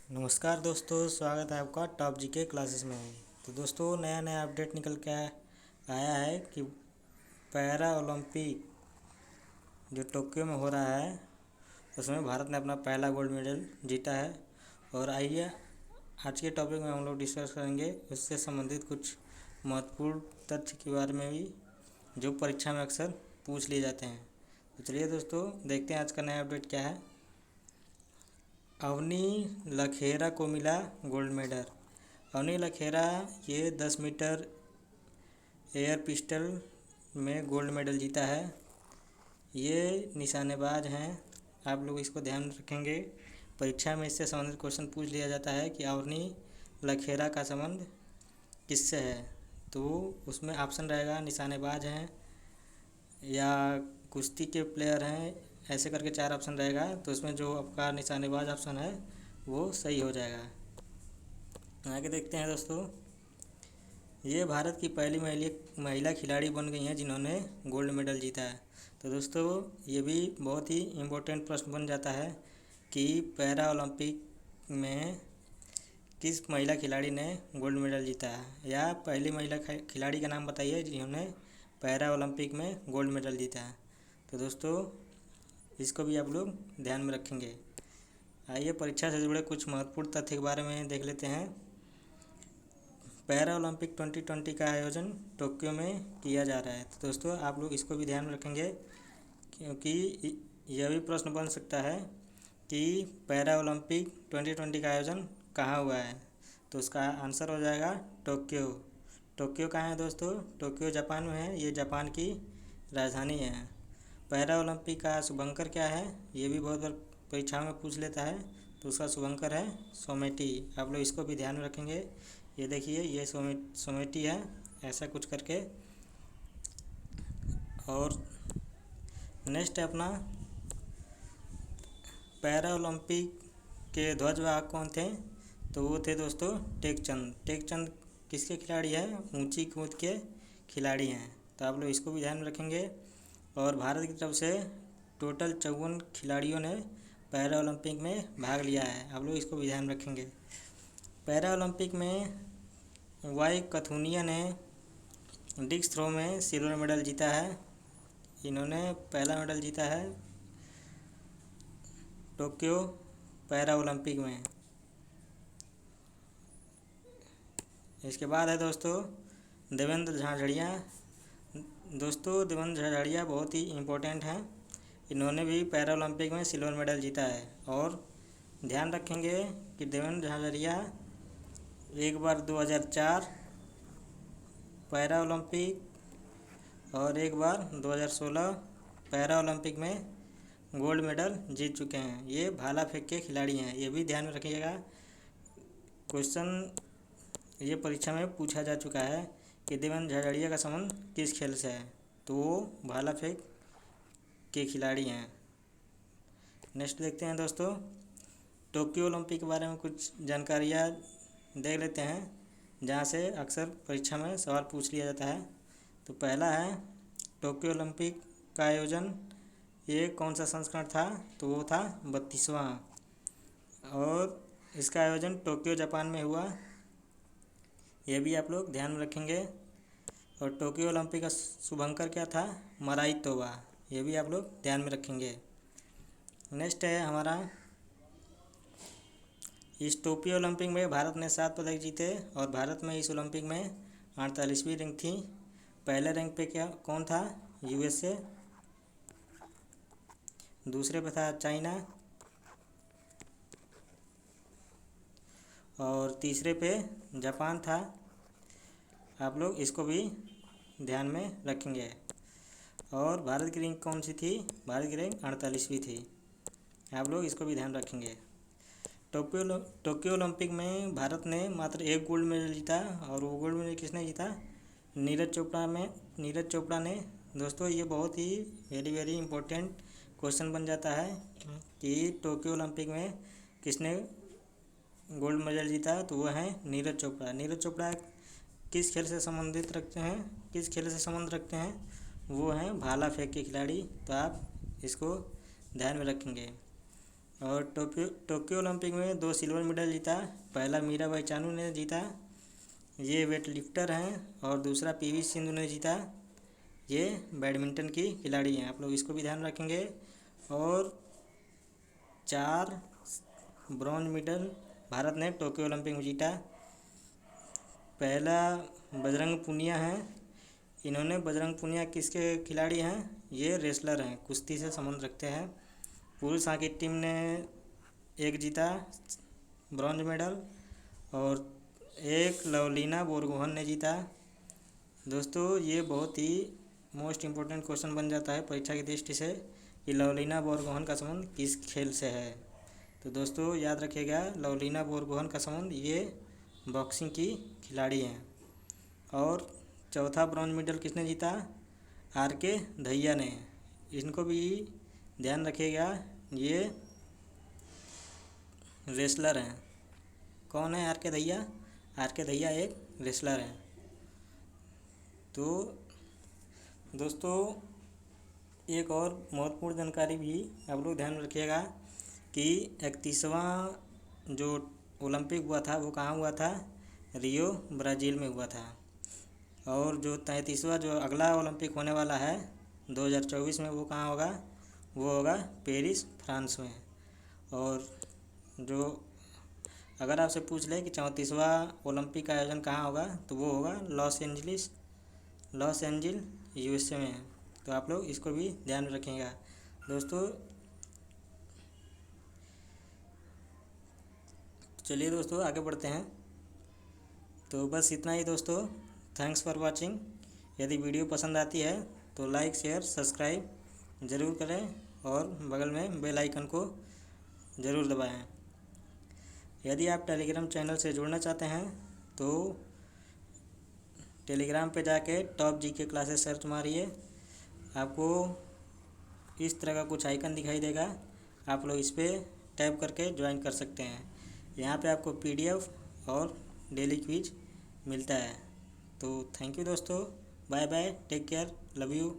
नमस्कार दोस्तों, स्वागत है आपका टॉप जीके क्लासेस में। तो दोस्तों, नया नया अपडेट निकल के आया है कि पैरा ओलंपिक जो टोक्यो में हो रहा है उसमें भारत ने अपना पहला गोल्ड मेडल जीता है। और आइए आज के टॉपिक में हम लोग डिस्कस करेंगे उससे संबंधित कुछ महत्वपूर्ण तथ्य के बारे में भी जो परीक्षा में अक्सर पूछ लिए जाते हैं। तो चलिए दोस्तों, देखते हैं आज का नया अपडेट क्या है। अवनी लखेरा को मिला गोल्ड मेडल। अवनी लखेरा ये 10 मीटर एयर पिस्टल में गोल्ड मेडल जीता है। ये निशानेबाज हैं, आप लोग इसको ध्यान में रखेंगे। परीक्षा में इससे संबंधित क्वेश्चन पूछ लिया जाता है कि अवनी लखेरा का संबंध किससे है। तो उसमें ऑप्शन रहेगा निशानेबाज हैं या कुश्ती के प्लेयर हैं, ऐसे करके 4 ऑप्शन रहेगा। तो उसमें जो आपका निशानेबाज ऑप्शन है वो सही हो जाएगा। आगे देखते हैं दोस्तों, ये भारत की पहली महिला खिलाड़ी बन गई हैं जिन्होंने गोल्ड मेडल जीता है। तो दोस्तों, ये भी बहुत ही इम्पोर्टेंट प्रश्न बन जाता है कि पैरा ओलंपिक में किस महिला खिलाड़ी ने गोल्ड मेडल जीता है, या पहली महिला खिलाड़ी का नाम बताइए जिन्होंने पैरा ओलंपिक में गोल्ड मेडल जीता है। तो दोस्तों, इसको भी आप लोग ध्यान में रखेंगे। आइए परीक्षा से जुड़े कुछ महत्वपूर्ण तथ्य के बारे में देख लेते हैं। पैरा ओलंपिक 2020 का आयोजन टोक्यो में किया जा रहा है। तो दोस्तों, आप लोग इसको भी ध्यान में रखेंगे क्योंकि यह भी प्रश्न बन सकता है कि पैरा ओलंपिक 2020 का आयोजन कहाँ हुआ है। तो उसका आंसर हो जाएगा टोक्यो। टोक्यो कहाँ है दोस्तों? टोक्यो जापान में है। ये जापान की राजधानी है। पैरा ओलंपिक का शुभंकर क्या है, ये भी बहुत बार परीक्षाओं में पूछ लेता है। तो उसका शुभंकर है सोमेटी। आप लोग इसको भी ध्यान में रखेंगे। ये देखिए, ये सोमेटी है, ऐसा कुछ करके। और नेक्स्ट है अपना पैरा ओलंपिक के ध्वजवाहक कौन थे? तो वो थे दोस्तों टेकचंद। टेकचंद किसके खिलाड़ी हैं? ऊंची कूद के खिलाड़ी हैं। तो आप लोग इसको भी ध्यान में रखेंगे। और भारत की तरफ से टोटल 54 खिलाड़ियों ने पैरा ओलंपिक में भाग लिया है। आप लोग इसको भी ध्यान रखेंगे। पैरा ओलंपिक में वाई कथुनिया ने डिस्क थ्रो में सिल्वर मेडल जीता है। इन्होंने पहला मेडल जीता है टोक्यो पैरा ओलंपिक में। इसके बाद है दोस्तों देवेंद्र झाझड़िया। दोस्तों, देवेंद्र झाझड़िया बहुत ही इम्पोर्टेंट हैं। इन्होंने भी पैरा ओलंपिक में सिल्वर मेडल जीता है। और ध्यान रखेंगे कि देवेंद्र झाझड़िया एक बार 2004 पैरा ओलंपिक और एक बार 2016 पैरा ओलंपिक में गोल्ड मेडल जीत चुके हैं। ये भाला फेंक के खिलाड़ी हैं, ये भी ध्यान में रखिएगा। क्वेश्चन ये परीक्षा में पूछा जा चुका है कि देवेंद्र झाझड़िया का संबंध किस खेल से है। तो वो भाला फेंक के खिलाड़ी हैं। नेक्स्ट देखते हैं दोस्तों, टोक्यो ओलंपिक के बारे में कुछ जानकारियाँ देख लेते हैं जहाँ से अक्सर परीक्षा में सवाल पूछ लिया जाता है। तो पहला है टोक्यो ओलंपिक का आयोजन ये कौन सा संस्करण था? तो वो था 32वां। और इसका आयोजन टोक्यो जापान में हुआ, ये भी आप लोग ध्यान में रखेंगे। और टोक्यो ओलंपिक का शुभंकर क्या था? मराई तोबा। ये भी आप लोग ध्यान में रखेंगे। नेक्स्ट है हमारा इस टोक्यो ओलंपिक में भारत ने 7 पदक जीते और भारत में इस ओलंपिक में 48वीं रैंक थी। पहले रैंक पे क्या कौन था? यूएसए। दूसरे पे था चाइना। और तीसरे पे जापान था। आप लोग इसको भी ध्यान में रखेंगे। और भारत की रैंक कौन सी थी? भारत की रैंक 48वीं थी। आप लोग इसको भी ध्यान रखेंगे। टोक्यो ओलंपिक में भारत ने मात्र एक गोल्ड मेडल जीता। और वो गोल्ड मेडल किसने जीता? नीरज चोपड़ा ने। दोस्तों, ये बहुत ही वेरी इम्पोर्टेंट क्वेश्चन बन जाता है कि टोक्यो ओलंपिक में किसने गोल्ड मेडल जीता? तो वो है नीरज चोपड़ा। नीरज चोपड़ा किस खेल से संबंध रखते हैं? वो हैं भाला फेंक के खिलाड़ी। तो आप इसको ध्यान में रखेंगे। और टोक्यो ओलंपिक में 2 सिल्वर मेडल जीता। पहला मीराबाई चानू ने जीता, ये वेट लिफ्टर हैं, और दूसरा पीवी सिंधु ने जीता, ये बैडमिंटन की खिलाड़ी हैं। आप लोग इसको भी ध्यान रखेंगे। और 4 ब्रॉन्ज मेडल भारत ने टोक्यो ओलंपिक में जीता। पहला बजरंग पुनिया हैं, इन्होंने बजरंग पुनिया किसके खिलाड़ी हैं? ये रेसलर हैं, कुश्ती से संबंध रखते हैं। पुरुष हॉकी टीम ने 1 जीता ब्रॉन्ज मेडल, और 1 लवलीना बोरगोहन ने जीता। दोस्तों ये बहुत ही मोस्ट इम्पोर्टेंट क्वेश्चन बन जाता है परीक्षा की दृष्टि से कि लवलीना बोरगोहन का संबंध किस खेल से है। तो दोस्तों याद रखिएगा, लवलीना बोरगोहन का संबंध ये बॉक्सिंग की खिलाड़ी हैं। और चौथा ब्रॉन्ज मेडल किसने जीता? आर.के. दहिया ने। इनको भी ध्यान रखिएगा, ये रेसलर हैं। कौन है आर.के. दहिया? आर.के. दहिया एक रेसलर हैं। तो दोस्तों एक और महत्वपूर्ण जानकारी भी आप लोग ध्यान रखिएगा कि 31वां जो ओलंपिक हुआ था वो कहाँ हुआ था? रियो ब्राज़ील में हुआ था। और जो 33वां जो अगला ओलंपिक होने वाला है 2024 में, वो कहाँ होगा? वो होगा पेरिस, फ्रांस में। और जो अगर आपसे पूछ ले कि 34वां ओलंपिक का आयोजन कहाँ होगा, तो वो होगा लॉस एंजलिस USA में है। तो आप लोग इसको भी ध्यान रखिएगा। दोस्तों चलिए दोस्तों आगे बढ़ते हैं। तो बस इतना ही दोस्तों। Thanks for watching. यदि वीडियो पसंद आती है तो लाइक शेयर सब्सक्राइब ज़रूर करें, और बगल में बेल आइकन को ज़रूर दबाएं। यदि आप टेलीग्राम चैनल से जुड़ना चाहते हैं तो टेलीग्राम पे जाके टॉप GK क्लासेस सर्च मारिए, आपको इस तरह का कुछ आइकन दिखाई देगा। आप लोग इस पर टैप करके ज्वाइन कर सकते हैं। यहाँ पे आपको PDF और डेली क्विज मिलता है। तो थैंक यू दोस्तों, bye bye, take care, love you.